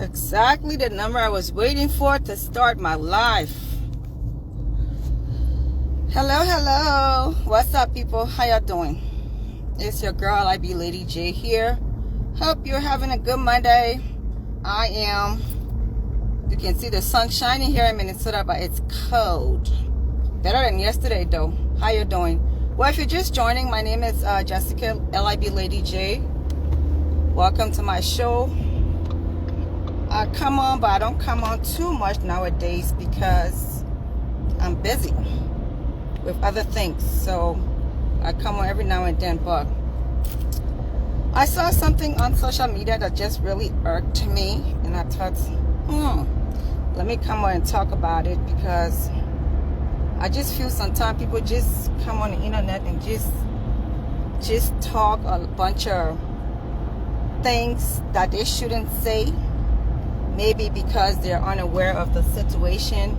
Exactly the number I was waiting for to start my life. Hello. What's up, people? How y'all doing? It's your girl, LIB Lady J here. Hope you're having a good Monday. I am. You can see the sun shining here in Minnesota, but it's cold. Better than yesterday, though. How you doing? Well, if you're just joining, my name is Jessica, LIB Lady J. Welcome to my show. I come on, but I don't come on too much nowadays because I'm busy with other things. So I come on every now and then, but I saw something on social media that just really irked me, and I thought, let me come on and talk about it, because I just feel sometimes people just come on the internet and just talk a bunch of things that they shouldn't say, maybe because they're unaware of the situation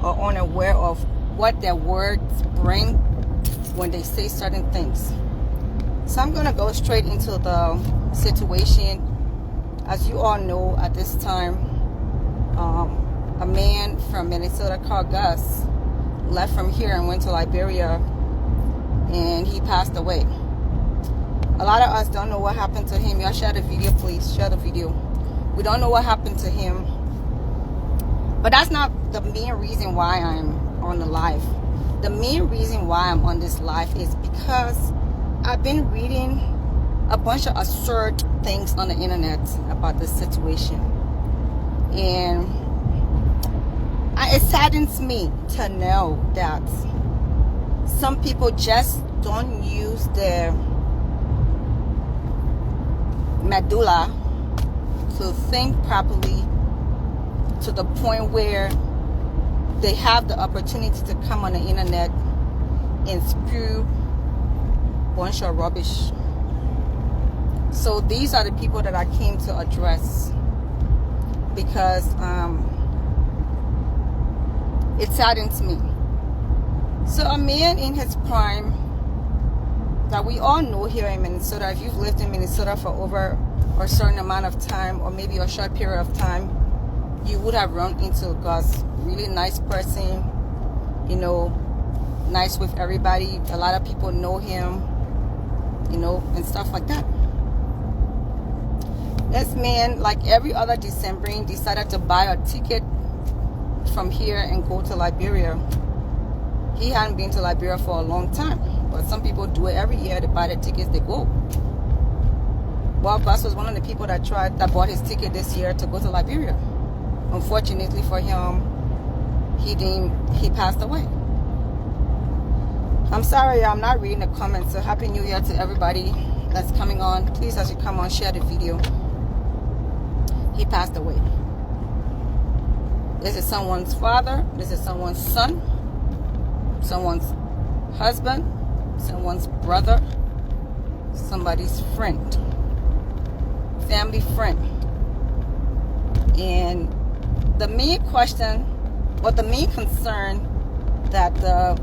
or unaware of what their words bring when they say certain things. So I'm going to go straight into the situation. As you all know, at this time, a man from Minnesota called Gus left from here and went to Liberia, and he passed away. A lot of us don't know what happened to him. Y'all share the video, please. Share the video. We don't know what happened to him. But that's not the main reason why I'm on the live. The main reason why I'm on this live is because I've been reading a bunch of absurd things on the internet about this situation. And it saddens me to know that some people just don't use their medulla to think properly, to the point where they have the opportunity to come on the internet and spew a bunch of rubbish. So these are the people that I came to address, because it saddens me. So a man in his prime that we all know here in Minnesota, if you've lived in Minnesota for over a certain amount of time, or maybe a short period of time, you would have run into Gus. Really nice person, you know, nice with everybody. A lot of people know him, you know, and stuff like that. This man, like every other Decembrian, decided to buy a ticket from here and go to Liberia. He hadn't been to Liberia for a long time, but some people do it every year. They buy the tickets, they go. Well, Gus was one of the people that bought his ticket this year to go to Liberia. Unfortunately for him, he passed away. I'm sorry, I'm not reading the comments. So happy New Year to everybody that's coming on. Please, as you come on, share the video. He passed away. This is someone's father. This is someone's son. Someone's husband. Someone's brother. Somebody's friend. Family friend. And the main question, or the main concern that the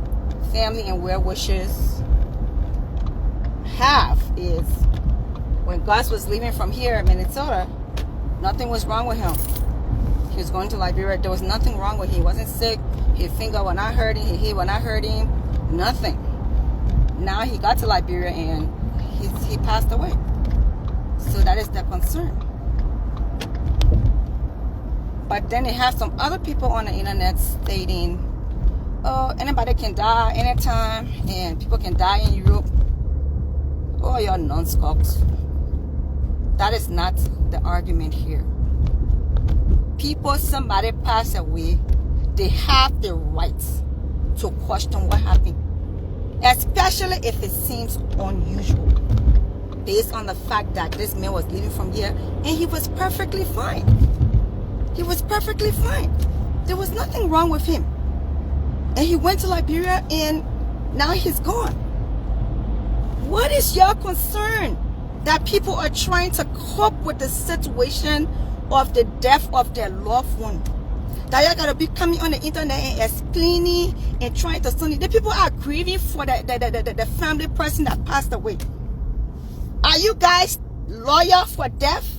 family and well-wishers have is, when Gus was leaving from here in Minnesota, nothing was wrong with him. He was going to Liberia. There was nothing wrong with him. He wasn't sick. His finger when I hurt him, his head when I hurt him, nothing. Now he got to Liberia and he passed away. So that is the concern. But then they have some other people on the internet stating, oh, anybody can die anytime, and people can die in Europe. Oh, you're numbskulls. That is not the argument here. People, somebody passed away, they have the right to question what happened, especially if it seems unusual, based on the fact that this man was leaving from here and he was perfectly fine. He was perfectly fine. There was nothing wrong with him. And he went to Liberia and now he's gone. What is your concern that people are trying to cope with the situation of the death of their loved one? That you're gonna be coming on the internet and explaining and trying to study. The people are grieving for the family person that passed away. Are you guys loyal for death?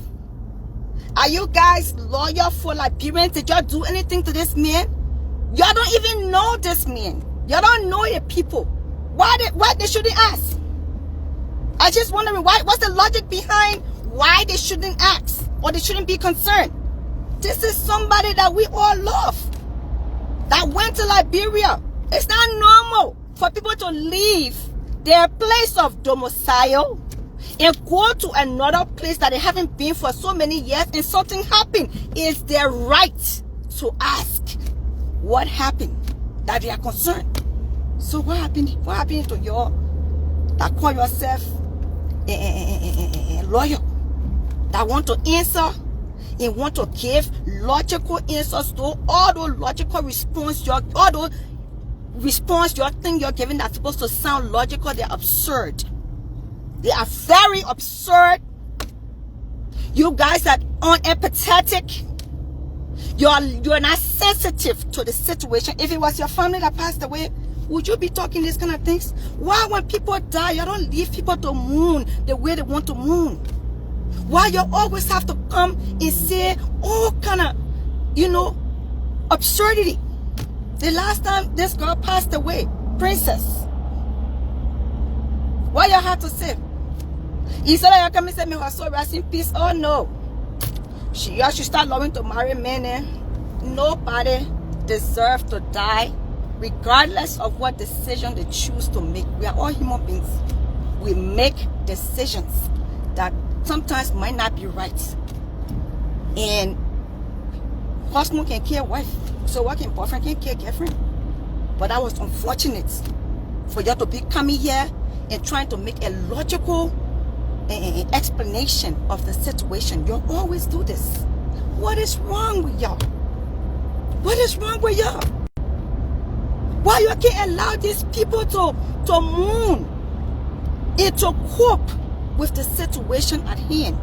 Are you guys loyal for Liberians? Did y'all do anything to this man? Y'all don't even know this man. Y'all don't know the people. Why they shouldn't ask? I just wondering what's the logic behind why they shouldn't ask or they shouldn't be concerned. This is somebody that we all love that went to Liberia. It's not normal for people to leave their place of domicile and go to another place that they haven't been for so many years and something happened. It's their right to ask what happened, that they are concerned. So what happened? What happened to y'all that call yourself loyal, that want to answer and want to give logical answers to all those logical response, all those response your thing you're giving that's supposed to sound logical? They're absurd. They are very absurd. You guys are unempathetic. You're not sensitive to the situation. If it was your family that passed away, would you be talking these kind of things? Why when people die, you don't leave people to mourn the way they want to mourn? Why you always have to come and say all kind of, absurdity? The last time this girl passed away, Princess, what you have to say? He said that you come and say me her soul rest in peace. Oh no. You should start loving to marry men. Nobody deserves to die, regardless of what decision they choose to make. We are all human beings. We make decisions that sometimes might not be right. And husband can kill wife, so what can boyfriend can kill girlfriend? But that was unfortunate for you to be coming here and trying to make a logical explanation of the situation. You always do this. What is wrong with y'all? What is wrong with y'all? Why you can't allow these people to mourn and to cope with the situation at hand?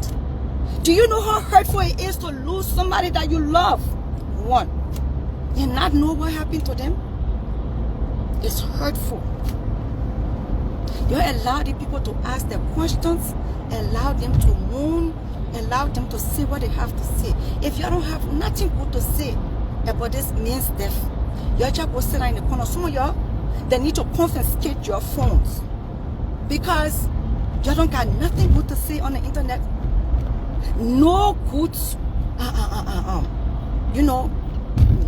Do you know how hurtful it is to lose somebody that you love? One, and not know what happened to them? It's hurtful. You allow the people to ask their questions, allow them to mourn, allow them to say what they have to say. If you don't have nothing good to say about this man's death, you just go sit in the corner. Some of y'all, they need to confiscate your phones because you don't got nothing good to say on the internet. No good,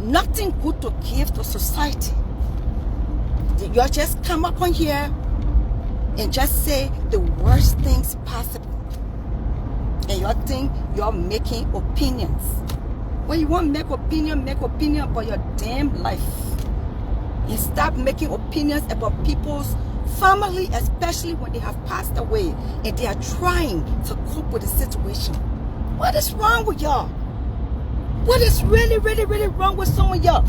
nothing good to give to society. You just come up on here and just say the worst things possible. And you think you're making opinions. When you want to make opinion about your damn life. And stop making opinions about people's family, especially when they have passed away and they are trying to cope with the situation. What is wrong with y'all? What is really, really, really wrong with some of y'all?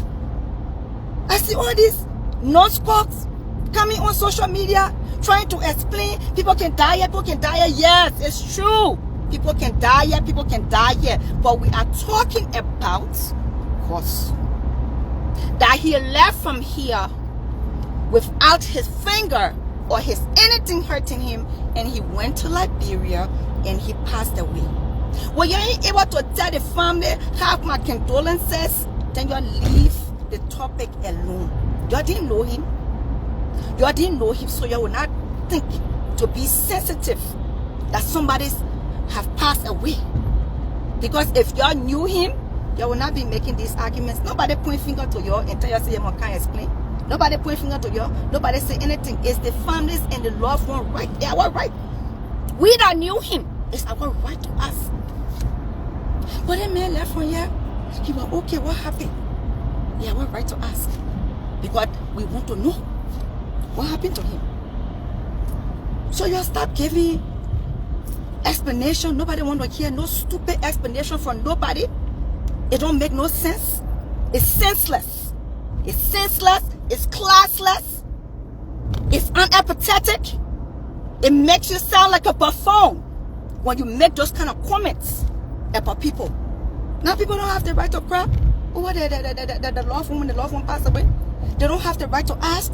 I see all these nutskulks coming on social media trying to explain people can die here, people can die here. Yes, it's true. People can die here, people can die here. But we are talking about course that he left from here without his finger or his anything hurting him, and he went to Liberia and he passed away. Well, you ain't able to tell the family, have my condolences, then you leave the topic alone. You didn't know him. You didn't know him, so you will not think to be sensitive that somebody have passed away. Because if you knew him, you will not be making these arguments. Nobody point finger to you and tell you say you can't explain. Nobody point finger to you. Nobody say anything. It's the families and the loved one right. They are our right. We that knew him, it's our right to ask. But that man left from here. He was okay. What happened? They are our right to ask because we want to know what happened to him. So you start giving explanation. Nobody want to hear no stupid explanation from nobody. It don't make no sense. It's senseless. It's senseless. It's classless. It's unempathetic. It makes you sound like a buffoon when you make those kind of comments about people. Now people don't have the right to cry. Oh, the loved one passed away. They don't have the right to ask.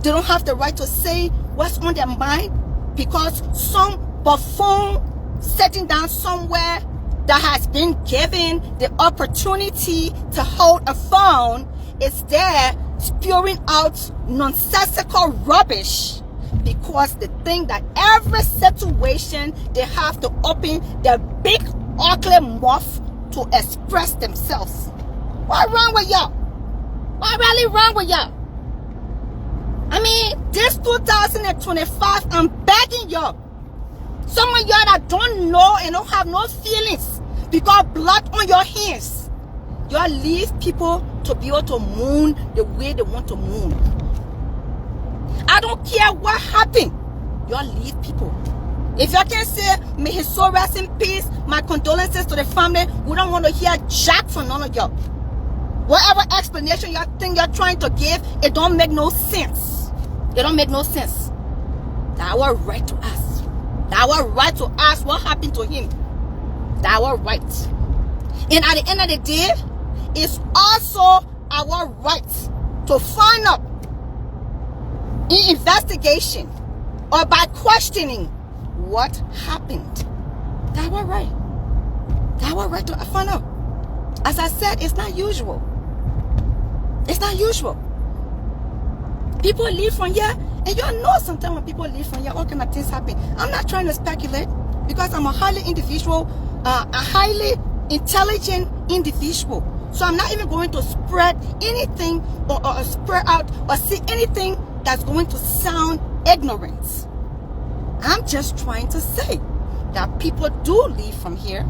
They don't have the right to say what's on their mind because some buffoon sitting down somewhere that has been given the opportunity to hold a phone is there spewing out nonsensical rubbish, because they think that every situation they have to open their big ugly mouth to express themselves. What's wrong with y'all? What's really wrong with y'all? I mean, this 2025, I'm begging y'all. Some of y'all that don't know and don't have no feelings because blood on your hands, y'all leave people to be able to mourn the way they want to mourn. I don't care what happened. Y'all leave people. If y'all can say, may his soul rest in peace, my condolences to the family, we don't want to hear jack from none of y'all. Whatever explanation y'all think y'all trying to give, it don't make no sense. It don't make no sense. That's our right to ask. That's our right to ask what happened to him. That's our right. And at the end of the day, it's also our right to find out in investigation or by questioning what happened. That's our right. That's our right to find out. As I said, it's not usual. It's not usual. People leave from here, and y'all know sometimes when people leave from here, all kind of things happen. I'm not trying to speculate because I'm a highly individual, a highly intelligent individual. So I'm not even going to spread anything or spread out or see anything that's going to sound ignorant. I'm just trying to say that people do leave from here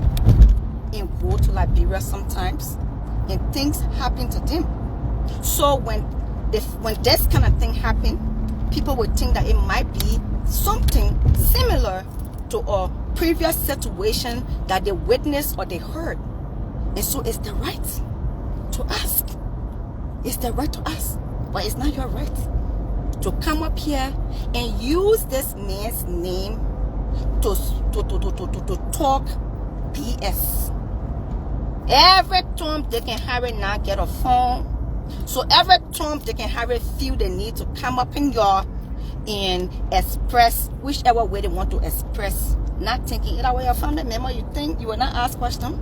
and go to Liberia sometimes, and things happen to them. So when this kind of thing happen, people would think that it might be something similar to a previous situation that they witnessed or they heard. And so it's the right to ask. It's the right to ask, but it's not your right to come up here and use this man's name to talk BS. Every time they can have it now get a phone. So every time they can have it feel the need to come up in y'all and express whichever way they want to express. Not thinking, if that were your family member, you think you will not ask questions?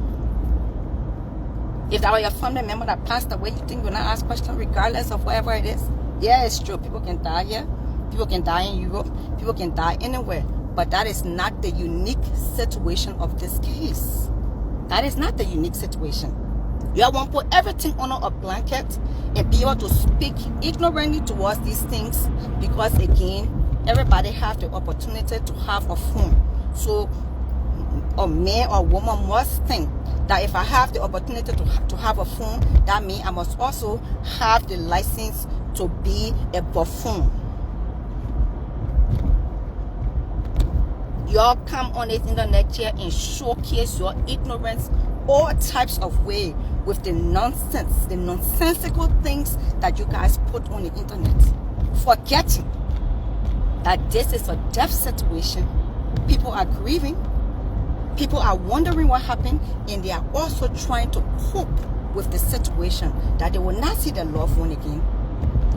If that were your family member that passed away, you think you will not ask questions regardless of whatever it is? Yeah, it's true. People can die here. People can die in Europe. People can die anywhere. But that is not the unique situation of this case. That is not the unique situation. You want to put everything under a blanket and be able to speak ignorantly towards these things, because again, everybody have the opportunity to have a phone. So a man or woman must think that if I have the opportunity to have a phone, that means I must also have the license to be a buffoon. Y'all come on this internet here and showcase your ignorance all types of way with the nonsense, the nonsensical things that you guys put on the internet, forgetting that this is a death situation. People are grieving, people are wondering what happened, and they are also trying to cope with the situation that they will not see their loved one again,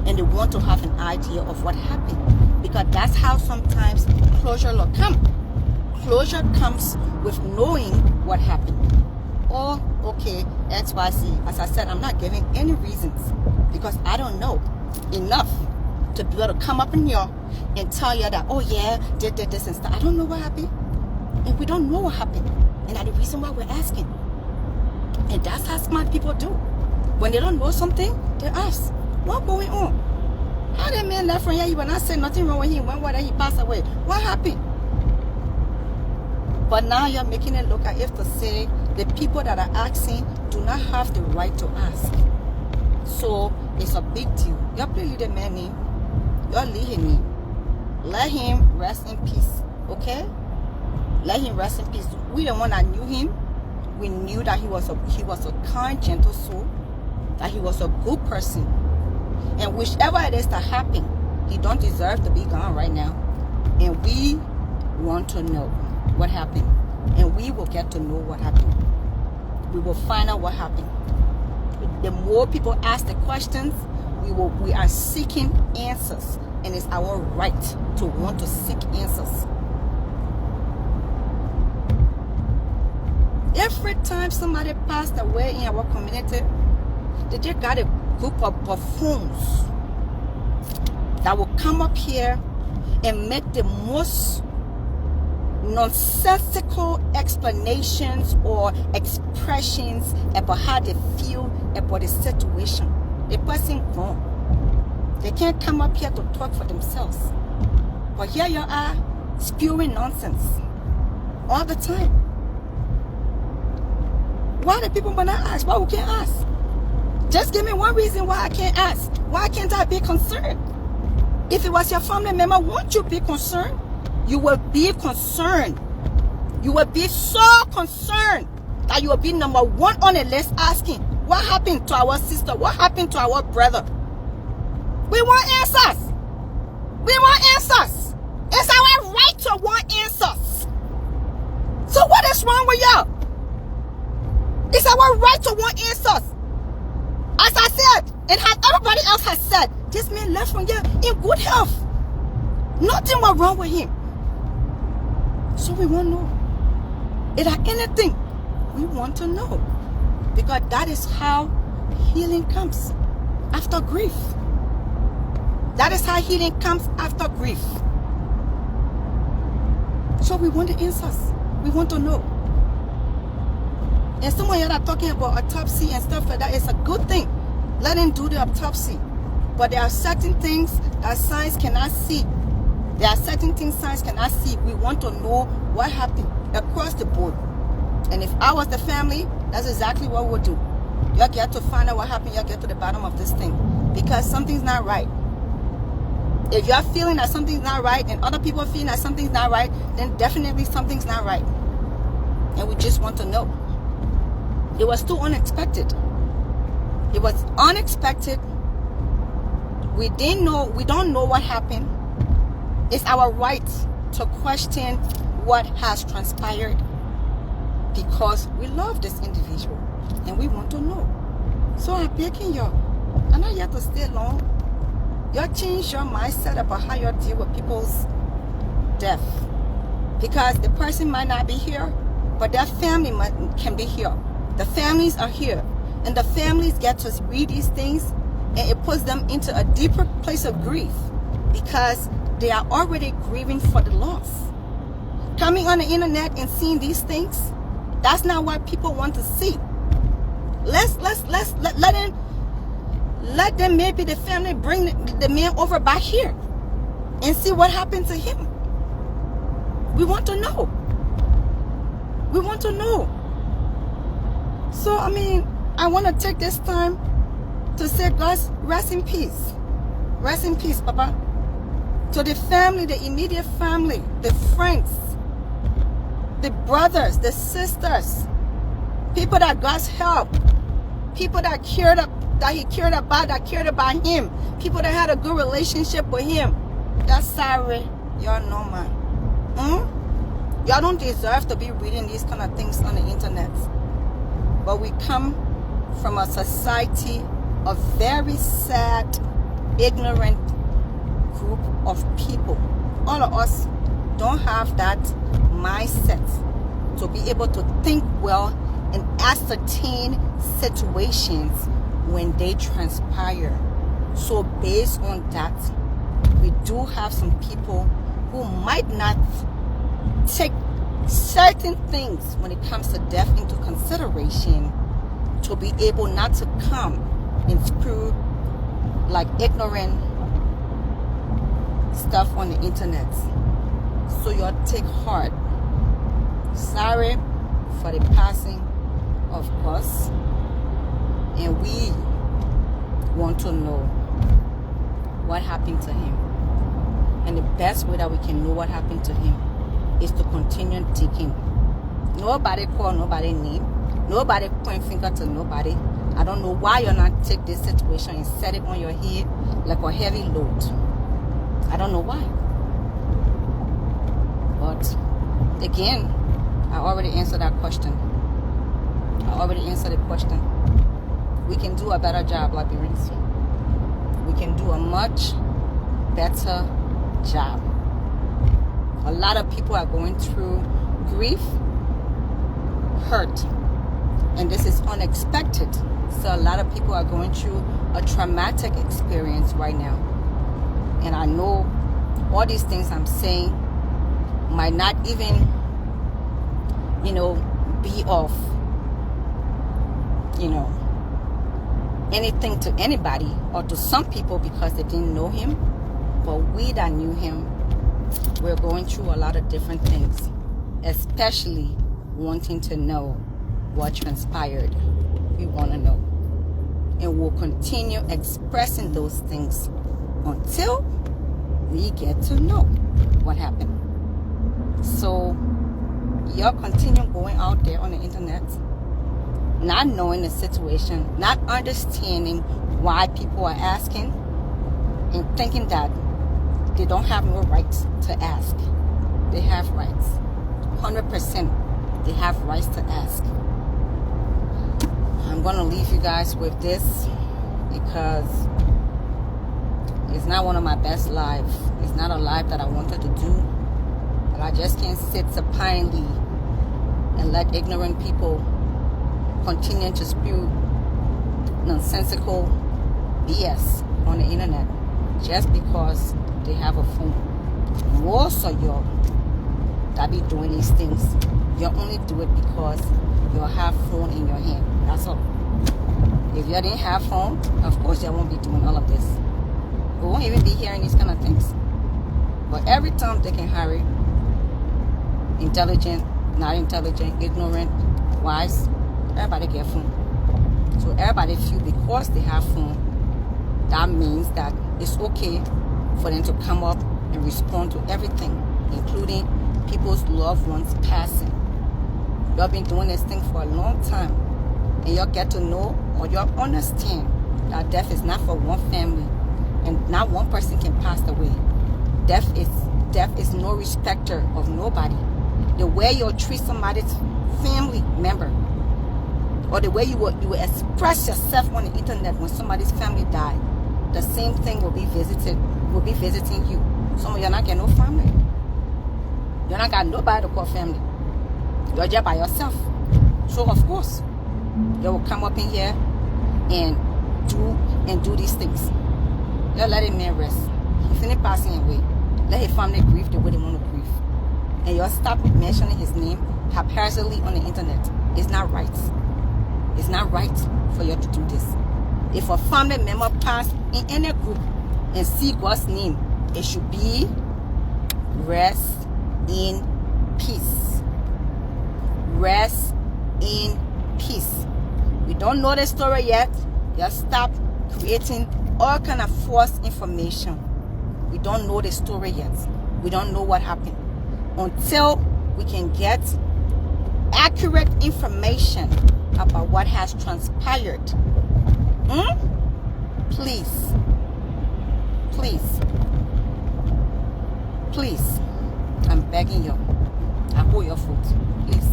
and they want to have an idea of what happened, because that's how sometimes closure will come. Closure comes with knowing what happened. Oh, okay, XYZ. As I said, I'm not giving any reasons because I don't know enough to be able to come up in here and tell you that, oh yeah, did this and stuff. I don't know what happened. And we don't know what happened. And that's the reason why we're asking. And that's how smart people do. When they don't know something, they ask, what's going on? How that man left from here, he will not say nothing wrong with him. When he passed away? What happened? But now you're making it look as if to say the people that are asking do not have the right to ask. So it's a big deal. Y'all please leave the man name. Y'all leave him name. Let him rest in peace. Okay? Let him rest in peace. We the one that knew him. We knew that he was a kind, gentle soul. That he was a good person. And whichever it is that happened, he don't deserve to be gone right now. And we want to know what happened, and we will get to know what happened. We will find out what happened. The more people ask the questions, we are seeking answers, and it's our right to want to seek answers. Every time somebody passed away in our community, they just got a group of buffoons that will come up here and make the most nonsensical explanations or expressions about how they feel about the situation. The person gone. They can't come up here to talk for themselves. But here you are, spewing nonsense all the time. Why the people wanna ask? Why we can't ask? Just give me one reason why I can't ask. Why can't I be concerned? If it was your family member, won't you be concerned? You will be concerned. You will be so concerned that you will be number one on the list asking, what happened to our sister? What happened to our brother? We want answers. We want answers. It's our right to want answers. So what is wrong with y'all? It's our right to want answers. As I said, and as everybody else has said, this man left from here in good health. Nothing was wrong with him. So we want to know. Is there anything? We want to know. Because that is how healing comes. After grief. That is how healing comes after grief. So we want the answers. We want to know. And some of you are talking about autopsy and stuff like that. It's a good thing. Let him do the autopsy. But there are certain things that science cannot see. There are certain things science cannot see. We want to know what happened across the board. And if I was the family, that's exactly what we would do. You get to find out what happened. You get to the bottom of this thing. Because something's not right. If you're feeling that something's not right and other people are feeling that something's not right, then definitely something's not right. And we just want to know. It was too unexpected. It was unexpected. We didn't know. We don't know what happened. It's our right to question what has transpired because we love this individual and we want to know. So I'm begging y'all. I'm not here to stay long. Y'all change your mindset about how you deal with people's death. Because the person might not be here, but their family can be here. The families are here. And the families get to read these things and it puts them into a deeper place of grief because they are already grieving for the loss. Coming on the internet and seeing these things, that's not what people want to see. Let them, maybe the family bring the man over back here and see what happened to him. We want to know. We want to know. So, I mean, I want to take this time to say, God's rest in peace. Rest in peace, Papa. To the family, the immediate family, the friends, the brothers, the sisters, people that God's helped, people that he cared about him, people that had a good relationship with him. Y'all sorry, y'all know, man. Y'all don't deserve to be reading these kind of things on the internet. But we come from a society of very sad, ignorant group of people. All of us don't have that mindset to be able to think well and ascertain situations when they transpire. So based on that, we do have some people who might not take certain things when it comes to death into consideration to be able not to come and screw like ignorant stuff on the internet. So y'all take heart. Sorry for the passing of us, and we want to know what happened to him. And the best way that we can know what happened to him is to continue digging. Nobody call nobody name. Nobody point finger to nobody. I don't know why you're not take this situation and set it on your head like a heavy load. I don't know why. But again, I already answered that question. I already answered the question. We can do a better job, Liberians. We can do a much better job. A lot of people are going through grief. hurt. And this is unexpected. So a lot of people are going through a traumatic experience right now. And I know all these things I'm saying might not even, be of, anything to anybody or to some people because they didn't know him. But we that knew him, we're going through a lot of different things, especially wanting to know what transpired. We want to know. And we'll continue expressing those things until we get to know what happened. So y'all continue going out there on the internet, not knowing the situation, not understanding why people are asking, and thinking that they don't have no rights to ask. They have rights. 100% they have rights to ask. I'm going to leave you guys with this because it's not one of my best lives. It's not a life that I wanted to do. But I just can't sit supinely and let ignorant people continue to spew nonsensical BS on the internet just because they have a phone. Most of y'all that be doing these things, you only do it because you have phone in your hand. That's all. If you didn't have phone, of course you won't be doing all of this. We won't even be hearing these kind of things. But every time they can hurry, intelligent, not intelligent, ignorant, wise, everybody get phone. So everybody feel because they have phone, that means that it's okay for them to come up and respond to everything, including people's loved ones passing. Y'all been doing this thing for a long time, and y'all get to know or y'all understand that death is not for one family, and not one person can pass away. Death is no respecter of nobody. The way you treat somebody's family member, or the way you will express yourself on the internet when somebody's family died, the same thing will be visiting you. Some of y'all not got no family. You're not got nobody to call family. You're just by yourself. So of course, you will come up in here and do these things. You let a man rest. He finished passing away. Let his family grieve the way they want to grieve. And you stop mentioning his name haphazardly on the internet. It's not right. It's not right for you to do this. If a family member passed in any group and see God's name, it should be rest in peace. Rest in peace. We don't know the story yet. Just stop creating all kind of false information. We don't know the story yet. We don't know what happened. Until we can get accurate information about what has transpired, please, I'm begging you, I hold your foot, please.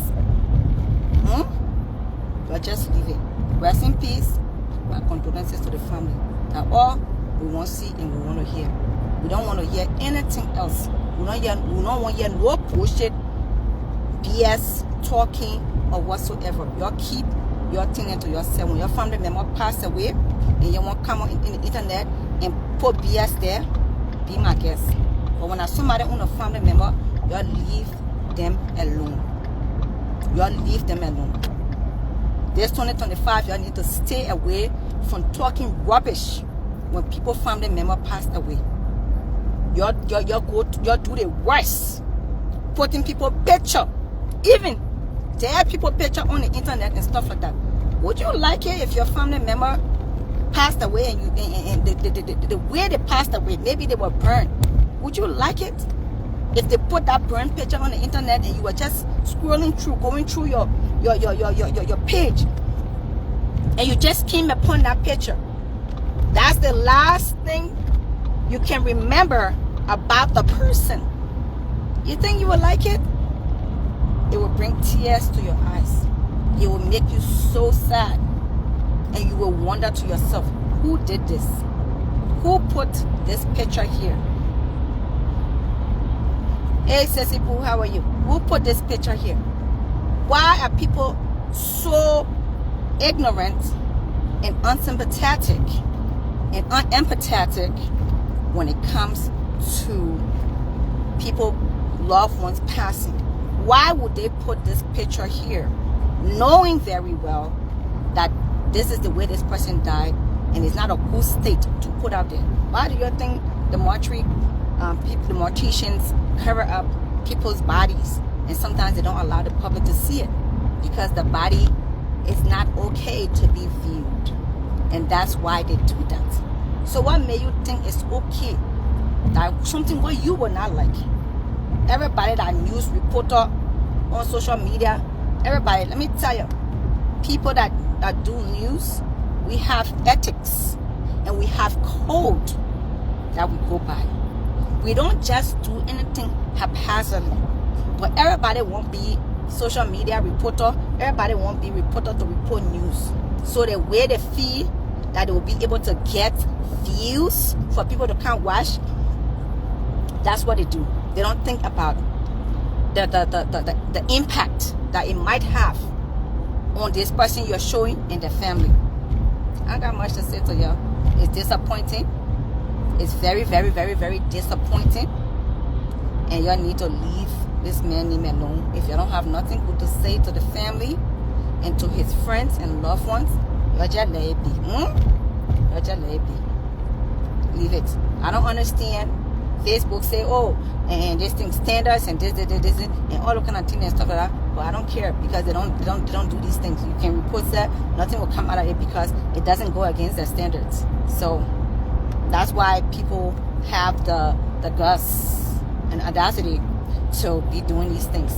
But just leave it. Rest in peace. My condolences to the family. That's all we want to see and we want to hear. We don't want to hear anything else. We don't want to hear no bullshit, BS, talking, or whatsoever. Y'all keep your thing into yourself. When your family member pass away and you want to come on in the internet and put BS there, be my guest. But when somebody on a family member, y'all leave them alone. Y'all leave them alone. This 2025, y'all need to stay away from talking rubbish when people family member passed away. Y'all do the worst. Putting people picture, even their people picture on the internet and stuff like that. Would you like it if your family member passed away and the way they passed away, maybe they were burned? Would you like it if they put that burned picture on the internet and you were just scrolling through, going through your page, and you just came upon that picture? That's the last thing you can remember about the person. You think you would like it? It will bring tears to your eyes. It will make you so sad. And you will wonder to yourself, who did this? Who put this picture here? Hey, Sissy Pooh, how are you? Who put this picture here? Why are people so ignorant and unsympathetic and unempathetic when it comes to people, loved ones passing? Why would they put this picture here, knowing very well that this is the way this person died and it's not a good state to put out there? Why do you think the mortuary people, the morticians, cover up people's bodies, and sometimes they don't allow the public to see it because the body is not okay to be viewed, and that's why they do that. So what made you think it's okay that something what you would not like? Everybody that news reporter on social media, everybody, let me tell you, people that do news, we have ethics and we have code that we go by. We don't just do anything haphazardly. But everybody won't be social media reporter. Everybody won't be reporter to report news. So the way they feel that they will be able to get views for people to come watch, that's what they do. They don't think about the impact that it might have on this person you're showing and the family. I got much to say to you. It's disappointing. It's very, very, very, very disappointing. And you need to leave this man name alone. If you don't have nothing good to say to the family and to his friends and loved ones, you're just let it be. You're just let it be. Leave it. I don't understand. Facebook say, oh, and this thing standards and this, and all the kind of things and stuff like that. But I don't care because they don't do these things. You can report that, nothing will come out of it because it doesn't go against their standards. So that's why people have the guts and audacity to be doing these things.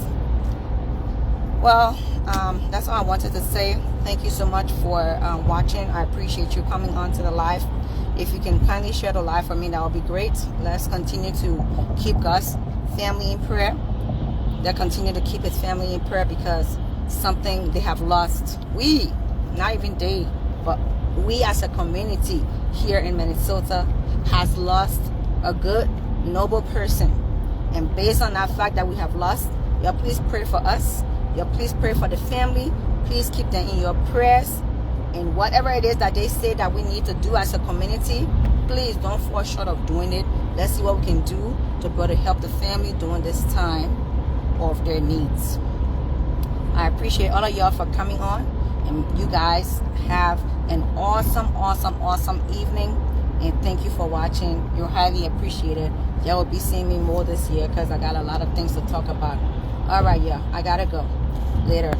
Well, that's all I wanted to say. Thank you so much for watching. I appreciate you coming on to the live. If you can kindly share the live for me, that would be great. Let's continue to keep God's family in prayer. They'll continue to keep his family in prayer because something they have lost. We, not even they, but we as a community here in Minnesota has lost a good, noble person. And based on that fact that we have lost, y'all please pray for us. Y'all please pray for the family. Please keep them in your prayers. And whatever it is that they say that we need to do as a community, please don't fall short of doing it. Let's see what we can do to be able to help the family during this time of their needs. I appreciate all of y'all for coming on. And you guys have an awesome, awesome, awesome evening. And thank you for watching. You're highly appreciated. Y'all will be seeing me more this year because I got a lot of things to talk about. All right, yeah, I gotta go. Later.